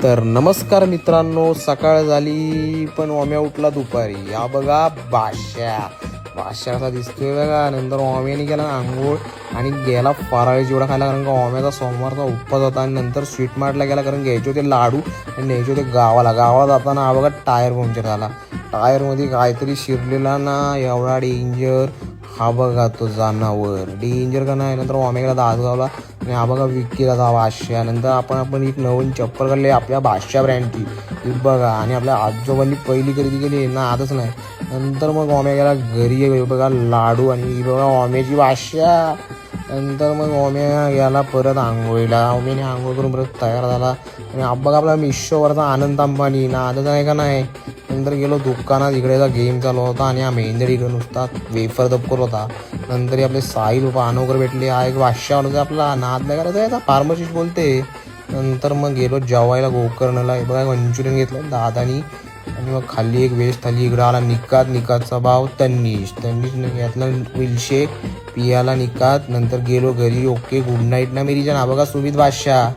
तर नमस्कार मित्रांनो, सकाळ झाली पण ओम्या उठला दुपारी. हा बघा बादशा असा दिसतोय बघा. नंतर ओम्याने केला आंघोळ आणि गेला फराळी चिवडा खायला, कारण का ओम्याचा सोमवारचा उपवास होता. आणि नंतर स्वीट मार्टला गेला, कारण घ्यायचे होते लाडू आणि न्यायचे होते गावाला जाताना हा बघा टायर पंक्चर झाला. टायरमध्ये काहीतरी शिरलेला ना, एवढा डेंजर. हा बघा तो जनावर डेंजर का नाही. नंतर ओम्याला दासगावला आणि हा बघा विकीला जा बादशा. नंतर आपण एक नवीन चप्पल काढली आपल्या बादशा ब्रँडची, ही बघा. आणि आपल्या आजोबांनी पहिली खरेदी केली ना, आजच नाही. नंतर मग ओम्या गेला घरी, बघा लाडू आणि ही बघा ओम्याची बादशा. नंतर मग ओम्या गेला परत आंघोळीला. ओम्याने आंघोळ करून परत तयार झाला आणि बघा आपला मिशोवरचा आनंद अंबानी ना, आजच आहे का नाही. नंतर गेलो दुकानात, इकडेचा गेम चालू होता आणि हा मेंदर इकडे नुसता वेफर दपकर होता. नंतर आपले साहिल अनोकर भेटले. हा एक बादशा होता आपला, नाद नाही करायचा याचा, फार्मसिस्ट बोलते. नंतर मग गेलो जेवायला गोकर्णला. हे बघा मंचुरियन घेतलं दादानी आणि मग खाल्ली एक व्हेज थाली. इकडं आला निकातचा भाव तन्नीशने घेतला मिल्कशेक पियाला निकात. नंतर गेलो घरी. ओके गुड नाईट ना मेरी जान. हा बघा सुमित बादशा.